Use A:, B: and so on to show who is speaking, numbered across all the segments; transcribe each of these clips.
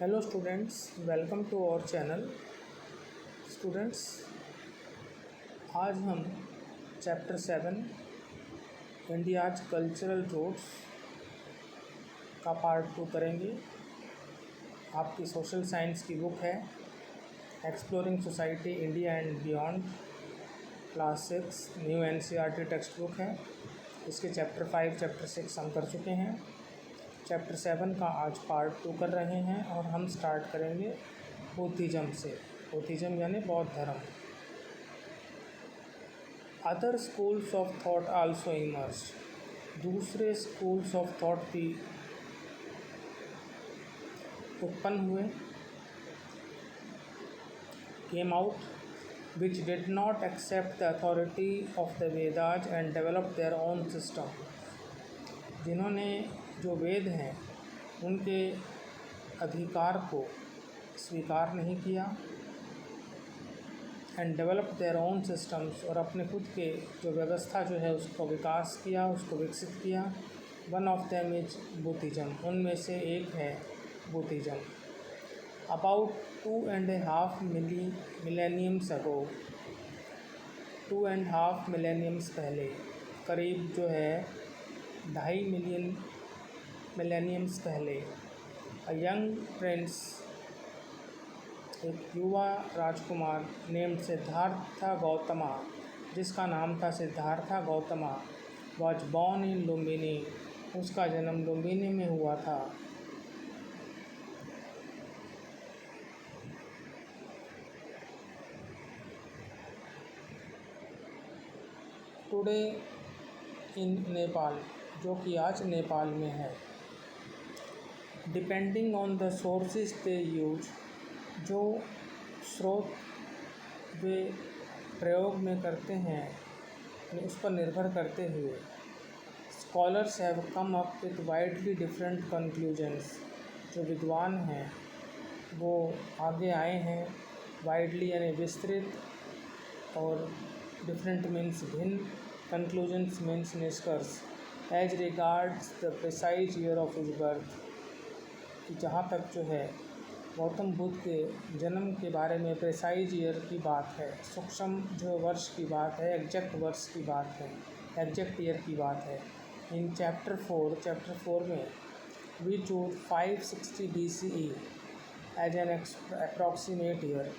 A: Hello students, welcome to our channel. Students, आज हम chapter 7 India's cultural roots का part 2 करेंगे। आपकी सोशल साइंस की बुक है exploring society India and beyond, class 6 new NCERT text book है। इसके चैप्टर 5 चैप्टर 6 हम कर चुके हैं। चैप्टर 7 का आज पार्ट 2 कर रहे हैं और हम स्टार्ट करेंगे बुद्धिज़्म से। बुद्धिज़्म यानी बौद्ध धर्म। Other schools of thought also emerged, दूसरे स्कूल्स ऑफ थॉट भी उत्पन्न हुए, came out which did not accept the authority of the Vedas and develop their own system, जिन्होंने जो वेद हैं उनके अधिकार को स्वीकार नहीं किया, and develop their own systems, और अपने खुद के जो व्यवस्था जो है उसको विकास किया, उसको विकसित किया। One of them is Buddhism, उनमें से एक है Buddhism. About 2.5 millenniums ago, 2.5 millenniums पहले, करीब जो है 2.5 मिलेनियम्स पहले, अ यंग प्रिंस, एक युवा राजकुमार नेम्ड सिद्धार्था गौतमा, जिसका नाम था Siddhartha Gautama, was born in Lumbini, उसका जन्म लुम्बिनी में हुआ था। टुडे इन नेपाल, जो कि आज नेपाल में है। Depending on the sources they use, जो स्रोत वे प्रयोग में करते हैं उस पर निर्भर करते हुए, scholars have come up with widely different conclusions, जो विद्वान हैं वो आगे आए हैं, वाइडली यानी विस्तृत, और डिफरेंट मीन्स भिन्न, कंक्लूजन्स मीन्स निष्कर्ष, as regards the precise year of his birth, कि जहाँ तक जो है गौतम बुद्ध के जन्म के बारे में प्रिसाइज ईयर की बात है, सूक्ष्म जो वर्ष की बात है, एग्जैक्ट वर्ष की बात है, एग्जैक्ट ईयर की बात है। इन चैप्टर 4 में we choose 560 BCE as an approximate year.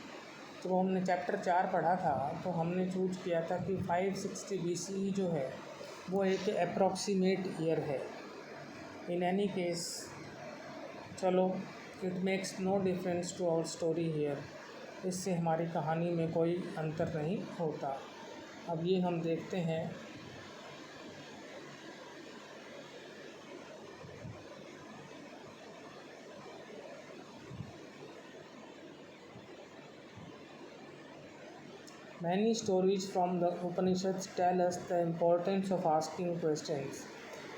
A: तो हमने चैप्टर 4 पढ़ा था तो हमने चूज किया था कि 560 BCE जो है वो एक अप्रॉक्सीमेट ईयर है। इन एनी केस, चलो, it makes no difference to our story here, इससे हमारी कहानी में कोई अंतर नहीं होता। अब ये हम देखते हैं Many stories from the Upanishads tell us the importance of asking questions,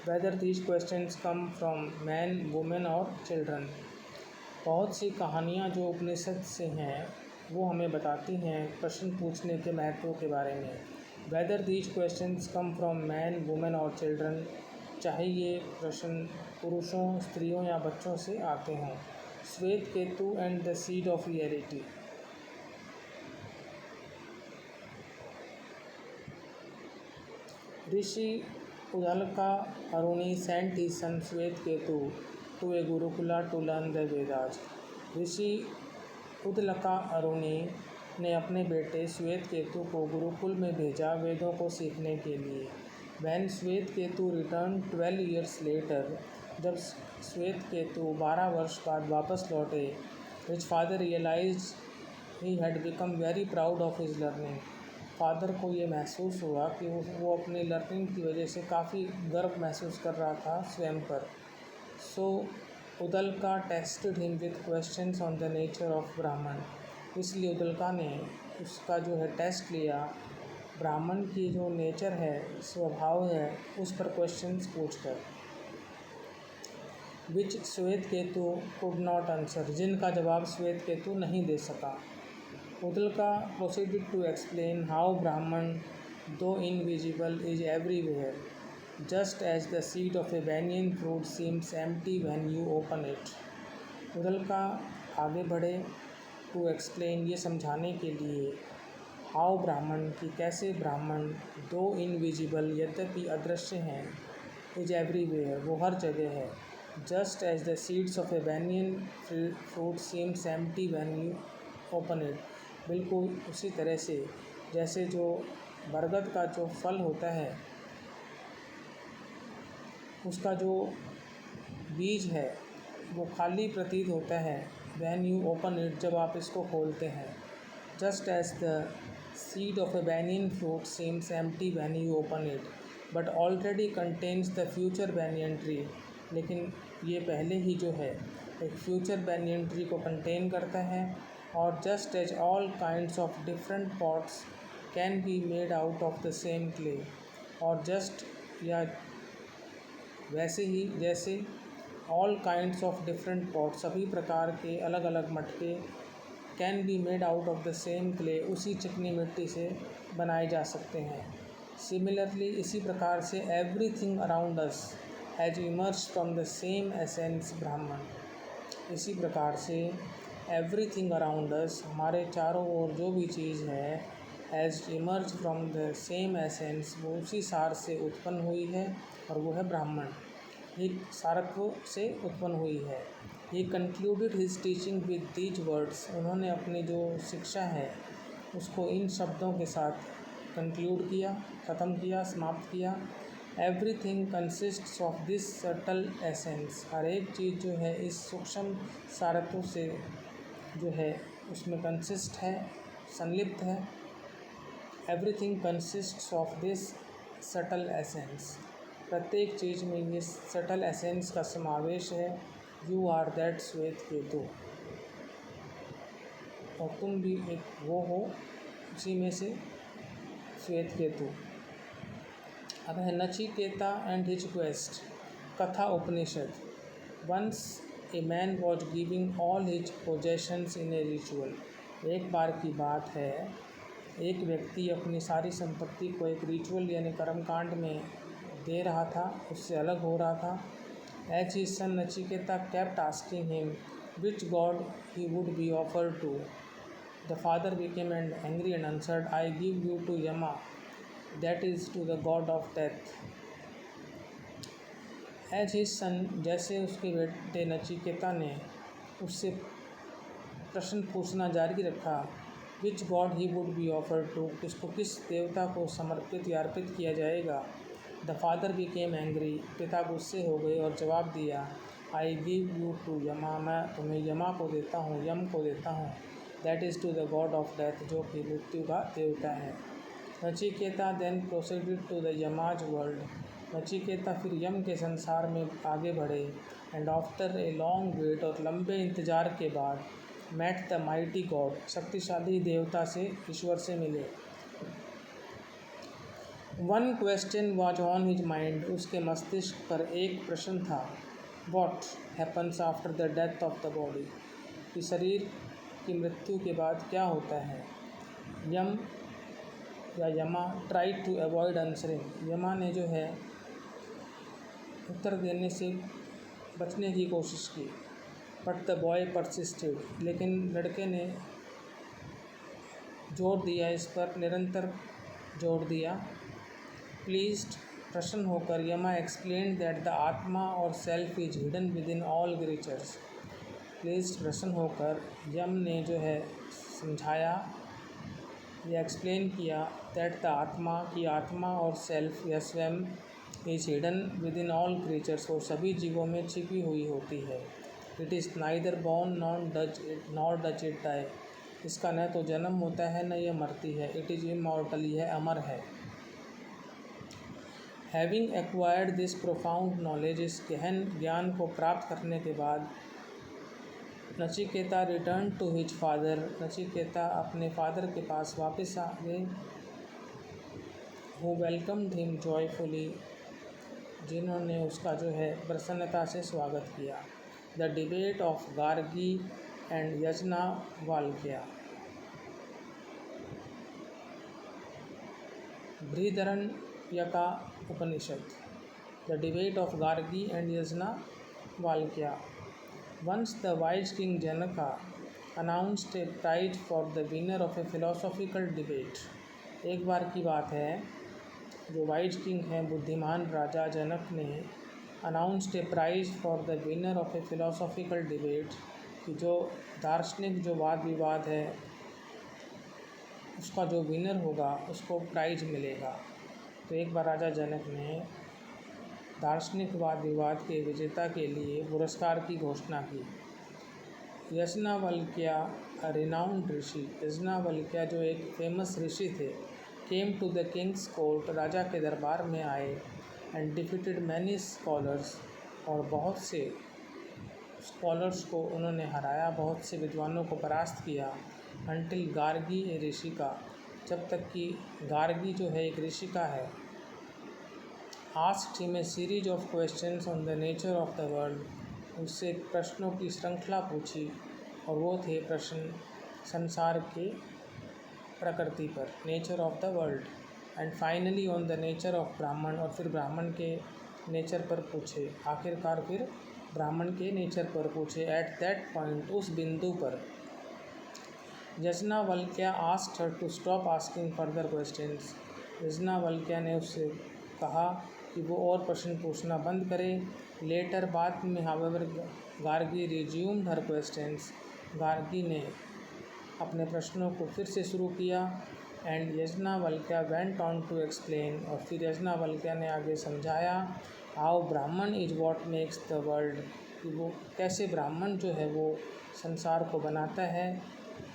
A: whether these questions come from men, women or children. बहुत सी कहानियाँ जो उपनिषद से हैं वो हमें बताती हैं प्रश्न पूछने के महत्व के बारे में। Whether these questions come from men, women or children, चाहे ये प्रश्न पुरुषों, स्त्रियों या बच्चों से आते हों। Shvetaketu and the seed of reality, Rishi Uddalaka Aruni sent he son Shvetaketu to a gurukula to learn the Vedas. Rishi Uddalaka Aruni ने अपने बेटे श्वेत केतु को गुरुकुल में भेजा वेदों को सीखने के लिए। वैन श्वेत केतु रिटर्न 12 years लेटर, जब श्वेत केतु 12 वर्ष बाद वापस लौटे, his father realize he had become very proud of his learning. Father को ये महसूस हुआ कि वो अपनी लर्निंग की वजह से काफ़ी गर्व महसूस कर रहा था स्वयं पर। So Uddalaka tested him with questions on the nature of Brahman, इसलिए उदलका ने उसका जो है टेस्ट लिया, ब्राह्मण की जो नेचर है, स्वभाव है, उस पर क्वेश्चंस पूछकर। विच श्वेत केतु कुड नॉट आंसर, जिनका जवाब श्वेत केतु नहीं दे सका। Udalka proceeded to explain how Brahman, though invisible, is everywhere, just as the seed of a banyan fruit seems empty when you open it. उदलका आगे बढ़े टू एक्सप्लेन, ये समझाने के लिए, हाउ ब्राह्मण, कि कैसे ब्राह्मण, दो इनविजिबल, यद्यपि अदृश्य हैं, इज एवरीवेयर, वो हर जगह है, just as the seeds of a banyan fruit seems empty when you open it, बिल्कुल उसी तरह से जैसे जो बरगद का जो फल होता है उसका जो बीज है वो खाली प्रतीत होता है, व्हेन यू ओपन इट, जब आप इसको खोलते हैं, just as the seed of a banyan fruit seems empty when you open it but already contains the future banyan tree, लेकिन ये पहले ही जो है एक फ्यूचर बैनियन ट्री को कंटेन करता है, और just as all kinds of different pots can be made out of the same clay, और जस्ट या वैसे ही जैसे all kinds of different pot, सभी प्रकार के अलग अलग मटके, can be made out of the same clay, उसी चिकनी मिट्टी से बनाए जा सकते हैं। सिमिलरली, इसी प्रकार से everything around us has emerge from the same essence ब्राह्मण, इसी प्रकार से एवरीथिंग अराउंड अस, हमारे चारों ओर जो भी चीज़ है, has emerge from the same essence, वो उसी सार से उत्पन्न हुई है, और वो है ब्राह्मण, एक सारत्व से उत्पन्न हुई है। He concluded his teaching with these words, उन्होंने अपनी जो शिक्षा है उसको इन शब्दों के साथ कंक्लूड किया, ख़त्म किया, समाप्त किया। Everything consists of this subtle essence, हर एक चीज़ जो है इस सूक्ष्म सारत्व से जो है उसमें कंसिस्ट है, संलिप्त है। Everything consists of this subtle essence, प्रत्येक चीज़ में ये सटल एसेंस का समावेश है। यू आर दैट श्वेत केतु, और तुम भी एक वो हो उसी में से श्वेत केतु। अब है Nachiketa and his quest, Katha Upanishad. Once a man was giving all his possessions in a ritual, एक बार की बात है, एक व्यक्ति अपनी सारी संपत्ति को एक रिचुअल यानी कर्मकांड में दे रहा था, उससे अलग हो रहा था। As his son Nachiketa kept asking him which god he would be offered to, the father became angry and answered, I give you to Yama, that is to the god of death. As his son, जैसे उसके बेटे नचिकेता ने उससे प्रश्न पूछना जारी रखा, which god he would be offered to, किसको किस देवता को समर्पित या अर्पित किया जाएगा। द फादर बिकेम एंग्री, पिता गुस्से हो गए और जवाब दिया, आई गिव यू टू यमा, मैं तुम्हें यमा को देता हूँ, यम को देता हूँ, that is to the god of death, जो कि मृत्यु का देवता है। Nachiketa then proceeded to the Yama's world, Nachiketa फिर यम के संसार में आगे बढ़े। And after a long wait, और लंबे इंतजार के बाद, मेट द माइटी गॉड, शक्तिशाली देवता से, ईश्वर से मिले। One question was on his mind, उसके मस्तिष्क पर एक प्रश्न था, what happens after the death of the body, कि शरीर की मृत्यु के बाद क्या होता है। यम या यमा ट्राई टू अवॉइड आंसरिंग, यमा ने जो है उत्तर देने से बचने की कोशिश की। बट द बॉय परसिस्टेड, लेकिन लड़के ने जोर दिया, इस पर निरंतर जोर दिया। प्लीज्ड, प्रसन्न होकर, यमा एक्सप्लेन दैट द आत्मा और self is hidden within all creatures, pleased, प्रसन्न होकर यम ने जो है समझाया या एक्सप्लेन किया, दैट द आत्मा, की आत्मा और सेल्फ या स्वयं, is hidden within all creatures, और सभी जीवों में छिपी हुई होती है। It is neither born nor does it die, इसका न तो जन्म होता है न यह मरती है। इट इज़ इमॉर्टल, यह अमर है। Having acquired this profound knowledge, इस गहन ज्ञान को प्राप्त करने के बाद, Nachiketa return to his father, Nachiketa अपने फादर के पास वापस आ गए। हु वेलकम्ड हिम जॉयफुली, जिन्होंने उसका जो है प्रसन्नता से स्वागत किया। The debate of Gargi and Yajnavalkya, Brihadaranyaka Upanishad. The debate of Gargi and Yajnavalkya, Once the wise king Janaka announced a prize for the winner of a philosophical debate. एक बार की बात है, जो वाइज किंग हैं बुद्धिमान राजा जनक ने announced A prize for the winner of A philosophical debate, कि जो दार्शनिक जो वाद विवाद है उसका जो विनर होगा उसको प्राइज़ मिलेगा। तो एक बार राजा जनक ने दार्शनिक वाद विवाद के विजेता के लिए पुरस्कार की घोषणा की। यज्ञवल्क्य रिनाउंड ऋषि, यज्ञवल्क्य जो एक फेमस ऋषि थे, came to the king's court, राजा के दरबार में आए, एंड डिफीटेड मैनी स्कॉलर्स, और बहुत से स्कॉलर्स को उन्होंने हराया, बहुत से विद्वानों को परास्त किया। अंटिल गार्गी ए ऋषिका, जब तक कि गार्गी जो है एक ऋषिका है, asked him a series of questions on the nature of the world, उससे प्रश्नों की श्रृंखला पूछी, और वो थे प्रश्न संसार के प्रकृति पर, nature of the world, and finally on the nature of ब्राह्मण, और फिर ब्राह्मण के नेचर पर पूछे, आखिरकार फिर ब्राह्मण के नेचर पर पूछे। एट दैट पॉइंट, उस बिंदु पर, Yajnavalkya asked her to stop asking further questions, Yajnavalkya ने उससे कहा कि वो और प्रश्न पूछना बंद करे। लेटर, बाद में, however Gargi resumed her questions, Gargi ने अपने प्रश्नों को फिर से शुरू किया। And Yajnavalkya went on to explain, और फिर यज्ञवल्क्य ने आगे समझाया, how Brahman is what makes the world, कि वो कैसे ब्राह्मण जो है वो संसार को बनाता है,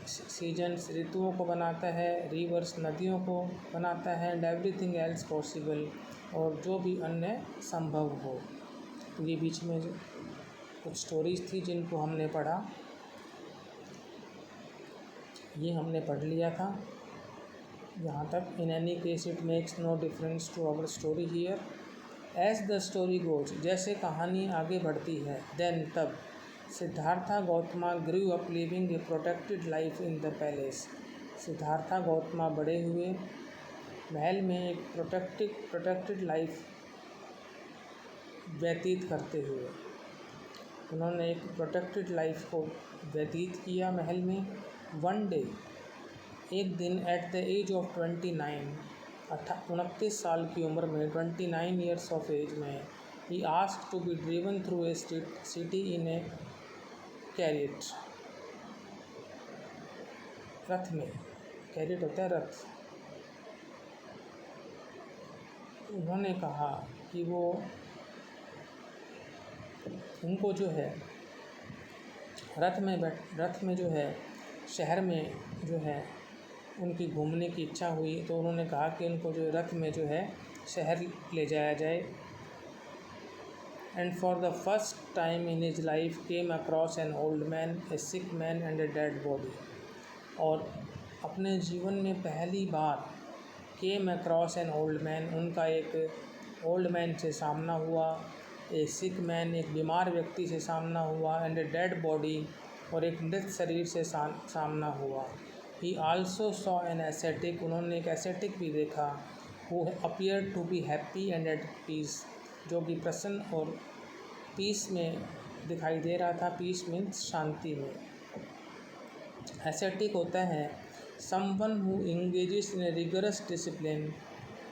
A: सीजन्स ऋतुओं को बनाता है, रिवर्स नदियों को बनाता है, एंड एवरीथिंग एल्स पॉसिबल, और जो भी अन्य संभव हो। ये बीच में कुछ स्टोरीज थी जिनको हमने पढ़ा, ये हमने पढ़ लिया था यहाँ तक। In any case it makes no difference to our story here. As the story goes, जैसे कहानी आगे बढ़ती है, देन तब, Siddhartha Gautama grew up living a protected life in the palace, Siddhartha Gautama बड़े हुए महल में एक प्रोटेक्टेड लाइफ व्यतीत करते हुए, उन्होंने एक प्रोटेक्टेड लाइफ को व्यतीत किया महल में। वन डे, एक दिन, एट द एज ऑफ 29 साल की उम्र में, 29 ईयर्स ऑफ एज में, he asked to be driven through a city in a chariot, रथ में, कैरियट होता है रथ। उन्होंने कहा कि वो उनको जो है रथ में जो है शहर में जो है उनकी घूमने की इच्छा हुई, तो उन्होंने कहा कि उनको जो रथ में जो है शहर ले जाया जाए। And for the first time in his life came across an old man, a sick man and a dead body, और अपने जीवन में पहली बार came across an old man, उनका एक ओल्ड मैन से सामना हुआ, ए सिक मैन, एक बीमार व्यक्ति से सामना हुआ, एंड ए डेड बॉडी, और एक मृत शरीर से सामना हुआ। He also saw an ascetic, उन्होंने एक एसेटिक भी देखा, who appear to be happy and at peace, जो कि प्रसन्न और पीस में दिखाई दे रहा था। पीस मीन्स शांति में। एसेटिक होता है someone who engages in a rigorous discipline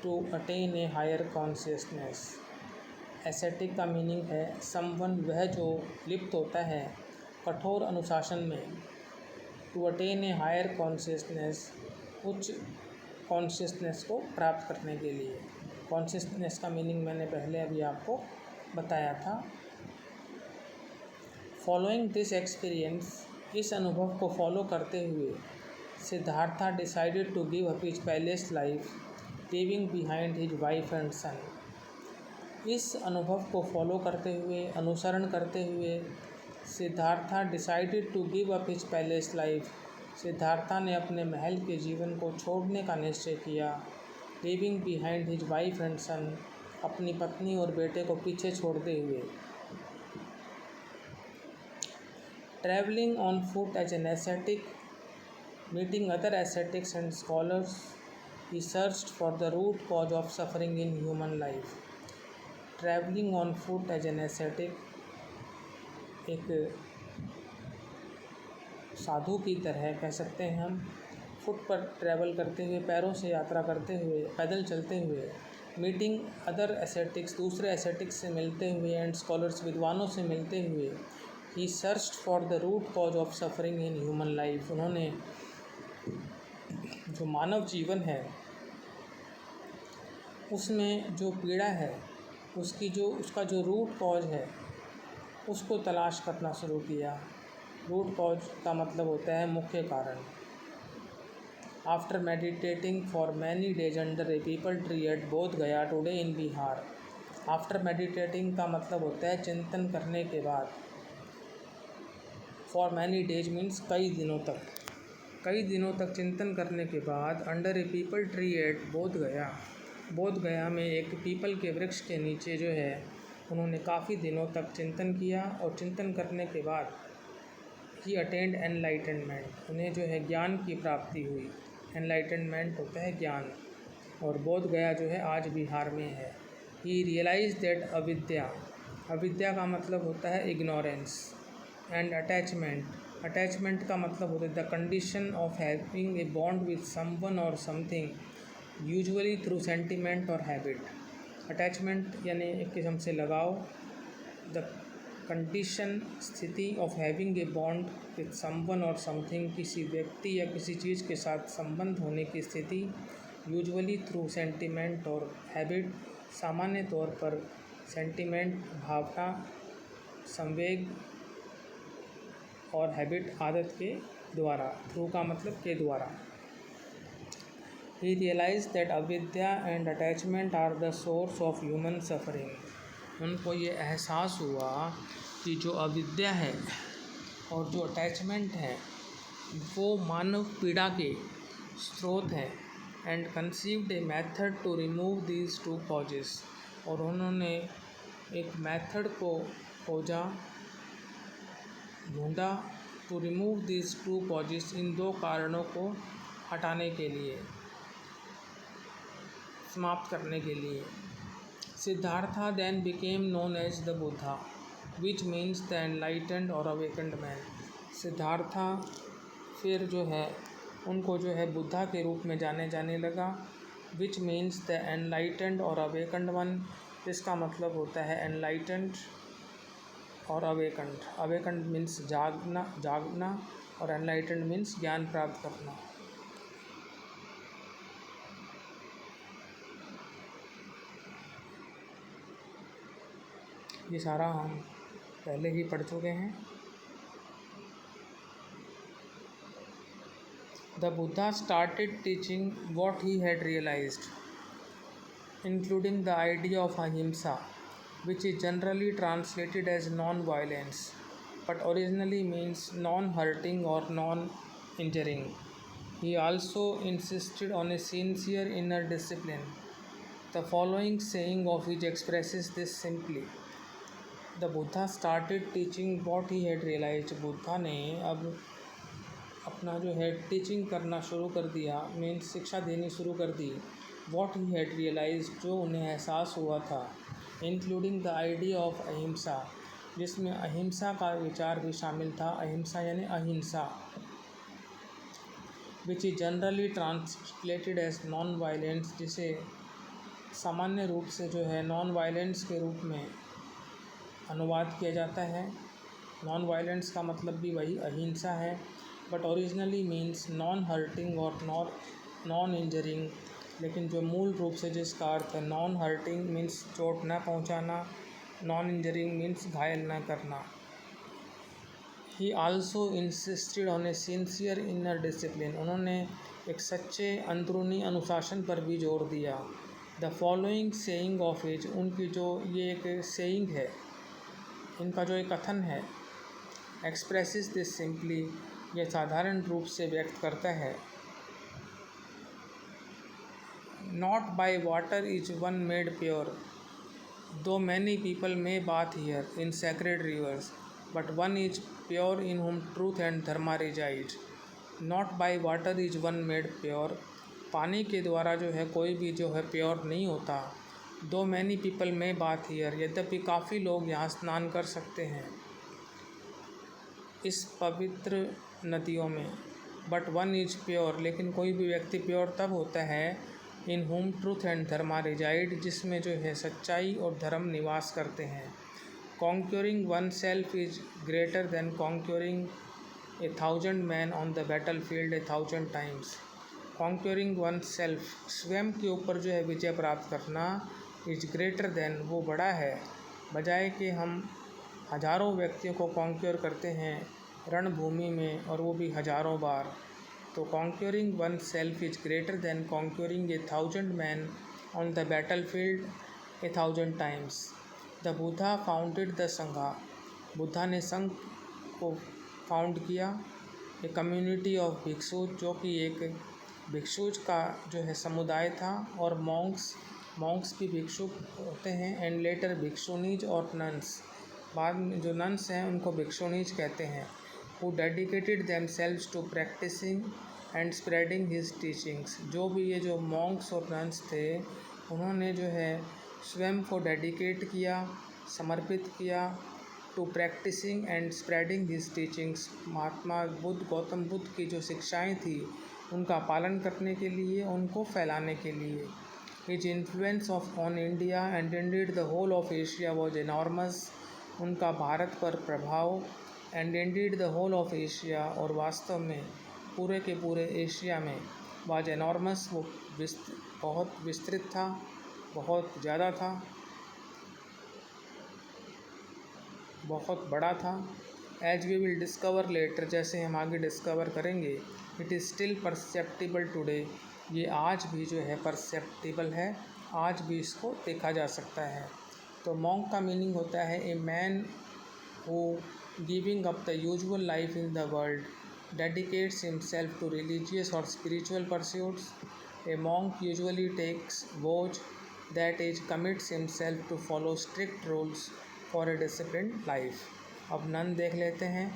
A: to attain a higher consciousness. Ascetic का मीनिंग है समवन, वह जो लिप्त होता है कठोर अनुशासन में, to attain a higher consciousness, उच्च कॉन्शियसनेस को प्राप्त करने के लिए। कॉन्शियसनेस का मीनिंग मैंने पहले अभी आपको बताया था। फॉलोइंग दिस एक्सपीरियंस, इस अनुभव को फॉलो करते हुए, Siddhartha decided to give up his palace life, leaving behind his wife and son. इस अनुभव को फॉलो करते हुए, अनुसरण करते हुए, Siddhartha decided to give up his palace life, Siddhartha ने अपने महल के जीवन को छोड़ने का निश्चय किया। Leaving behind his wife and son, अपनी पत्नी और बेटे को पीछे छोड़ते हुए। Travelling on foot as an ascetic, meeting other ascetics and scholars, he searched for the root cause of suffering in human life. Travelling on foot as an ascetic, एक साधु की तरह कह सकते हैं हम, फुट पर ट्रैवल करते हुए, पैरों से यात्रा करते हुए, पैदल चलते हुए, मीटिंग अदर एसेटिक्स, दूसरे एसेटिक्स से मिलते हुए, एंड स्कॉलर्स, विद्वानों से मिलते हुए, he searched for the root cause of suffering in human life. उन्होंने जो मानव जीवन है उसमें जो पीड़ा है उसका जो रूट कॉज है उसको तलाश करना शुरू किया। रूट कॉज का मतलब होता है मुख्य कारण। After meditating for many days under A people tree eight बोध गया today in Bihar. After meditating का मतलब होता है चिंतन करने के बाद। फॉर मैनी डेज मीन्स कई दिनों तक चिंतन करने के बाद अंडर ए पीपल ट्री एट बोध गया में एक पीपल के वृक्ष के नीचे जो है उन्होंने काफ़ी दिनों तक चिंतन किया, और चिंतन करने के बाद ही अटेंड एनलाइटनमेंट, उन्हें जो है ज्ञान की प्राप्ति हुई। एनलाइटनमेंट होता है ज्ञान, और बोध गया जो है आज बिहार में है। ही रियलाइज दैट अविद्या का मतलब होता है इग्नोरेंस, एंड अटैचमेंट का मतलब होता है the condition of having a bond with someone और समथिंग, यूजुअली थ्रू सेंटिमेंट और हैबिट। अटैचमेंट यानी एक किस्म से लगाव, द कंडीशन स्थिति of having a bond with someone और समथिंग, किसी व्यक्ति या किसी चीज़ के साथ संबंध होने की स्थिति, यूजुअली थ्रू सेंटिमेंट और हैबिट, सामान्य तौर पर सेंटिमेंट भावना, संवेग और हैबिट आदत के द्वारा। थ्रू का मतलब के द्वारा। He realized that avidya and attachment are the source of human suffering. उनको ये एहसास हुआ कि जो अविद्या है और जो अटैचमेंट है वो मानव पीड़ा के स्रोत हैं, and conceived a method to remove these two causes. और उन्होंने एक मेथड को ढूंढा to remove these two causes, इन दो कारणों को हटाने के लिए, समाप्त करने के लिए। Siddhartha then became known as the Buddha which means the enlightened or awakened man. Siddhartha फिर जो है उनको जो है बुद्धा के रूप में जाने लगा, विच means the enlightened or awakened one, इसका मतलब होता है enlightened or awakened. Awakened means जागना और एनलाइटेंड मीन्स ज्ञान प्राप्त करना। ये सारा हम पहले ही पढ़ चुके हैं। The Buddha started teaching what he had realized, including the idea of ahimsa, which is generally translated as non-violence, but originally means non-hurting or non-injuring. He also insisted on a sincere inner discipline. The following saying of which expresses this simply. The Buddha started teaching what he had realized. Buddha ने अब अपना जो है teaching करना शुरू कर दिया, means शिक्षा देनी शुरू कर दी। वॉट ही हैड रियलाइज, जो उन्हें एहसास हुआ था, इंक्लूडिंग द आइडिया ऑफ अहिंसा, जिसमें अहिंसा का विचार भी शामिल था। अहिंसा यानी अहिंसा, which is generally translated as non violence, जिसे सामान्य रूप से जो है नॉन वायलेंस के रूप में अनुवाद किया जाता है। नॉन वायलेंस का मतलब भी वही अहिंसा है, but originally means non hurting और नॉन इंजरिंग, लेकिन जो मूल रूप से जिसका अर्थ है नॉन हर्टिंग मीन्स चोट न पहुंचाना, नॉन इंजरिंग मीन्स घायल न करना। He also insisted on a sincere inner discipline, उन्होंने एक सच्चे अंदरूनी अनुशासन पर भी जोर दिया। The following saying of age, उनकी जो ये एक सेइंग है, इनका जो एक कथन है, एक्सप्रेसिस दिस सिंपली, यह साधारण रूप से व्यक्त करता है। Not by water is one made pure, though many people may bathe here in sacred rivers, but one is pure in whom truth and dharma reside. Not by water is one made pure, पानी के द्वारा जो है कोई भी जो है pure नहीं होता। दो many people may bathe here, यद्यपि काफ़ी लोग यहाँ स्नान कर सकते हैं। इस पवित्र नदियों में। बट वन इज प्योर, लेकिन कोई भी व्यक्ति प्योर तब होता है in whom truth and dharma reside, जिसमें जो है सच्चाई और धर्म निवास करते हैं। Conquering oneself is greater than conquering 1,000 man on the battle field 1,000 times. Conquering oneself, स्वयं के ऊपर जो है विजय प्राप्त करना, इज ग्रेटर देन, वो बड़ा है, बजाय कि हम हजारों व्यक्तियों को कॉन्क्योर करते हैं रणभूमि में, और वो भी हजारों बार। तो conquering oneself is greater than conquering 1,000 man on the battle field 1,000 times. The Buddha founded the sangha, Buddha ने संघ को फाउंड किया। ए कम्युनिटी ऑफ भिक्षुज, जो कि एक भिक्षुज का जो है समुदाय था, और मॉन्क्स भी भिक्षुक होते हैं, एंड लेटर भिक्षुनीज और नन्स, बाद में जो नन्स हैं उनको भिक्षुनीज कहते हैं। Who dedicated themselves to practising and spreading his teachings, जो भी ये जो मॉन्क्स और नन्स थे, उन्होंने जो है स्वयं को डेडिकेट किया, समर्पित किया, to practising and spreading his teachings, Mahatma Buddha, Gautam Buddha की जो शिक्षाएं थी उनका पालन करने के लिए, उनको फैलाने के लिए। His influence on India and indeed the whole of Asia was enormous, उनका भारत पर प्रभाव, and indeed the whole of Asia, और वास्तव में पूरे के पूरे एशिया में, वाज एनॉर्मस, वो बहुत विस्तृत था, बहुत ज़्यादा था, बहुत बड़ा था। As we will discover later, जैसे हम आगे डिस्कवर करेंगे, it is still perceptible today, ये आज भी जो है परसेप्टिबल है, आज भी इसको देखा जा सकता है। तो मॉन्क का मीनिंग होता है a man who giving up the usual life in the world dedicates himself to religious or spiritual pursuits. A monk usually takes vows, that is, commits himself to follow strict rules for a disciplined life. अब nun देख लेते हैं,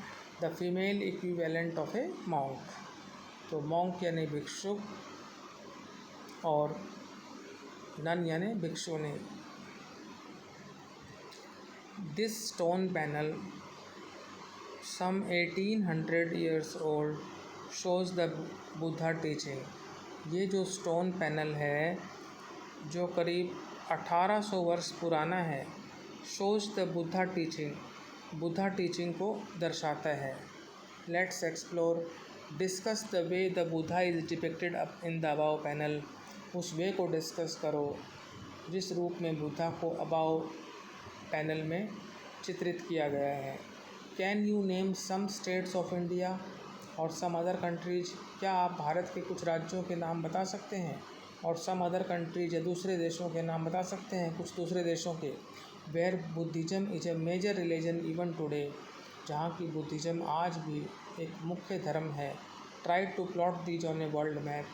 A: the female equivalent of a monk. तो monk यानी भिक्षुक और nun यानी भिक्षुनी। This stone panel some 1800 years old shows the Buddha teaching। ये जो स्टोन पैनल है जो करीब 1800 वर्ष पुराना है, shows the Buddha teaching, Buddha teaching को दर्शाता है। Let's explore, discuss the way the Buddha is depicted up in the above panel। उस वे को डिस्कस करो जिस रूप में बुद्धा को अबाव पैनल में चित्रित किया गया है। Can you name some states of India और सम अदर कंट्रीज, क्या आप भारत के कुछ राज्यों के नाम बता सकते हैं, और सम अदर कंट्रीज या दूसरे देशों के नाम बता सकते हैं, कुछ दूसरे देशों के। Where Buddhism is a major religion even today, जहाँ की बुद्धिज़्म आज भी एक मुख्य धर्म है। Try to plot these on a world map,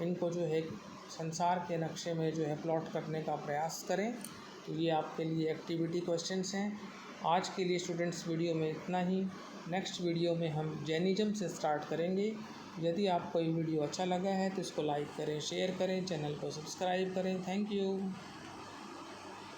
A: इनको जो है संसार के नक्शे में जो है प्लॉट करने का प्रयास करें। तो ये आपके लिए एक्टिविटी क्वेश्चंस हैं। आज के लिए स्टूडेंट्स वीडियो में इतना ही। नेक्स्ट वीडियो में हम जैनिज़्म से स्टार्ट करेंगे। यदि आपको ये वीडियो अच्छा लगा है तो इसको लाइक करें, शेयर करें, चैनल को सब्सक्राइब करें। Thank you.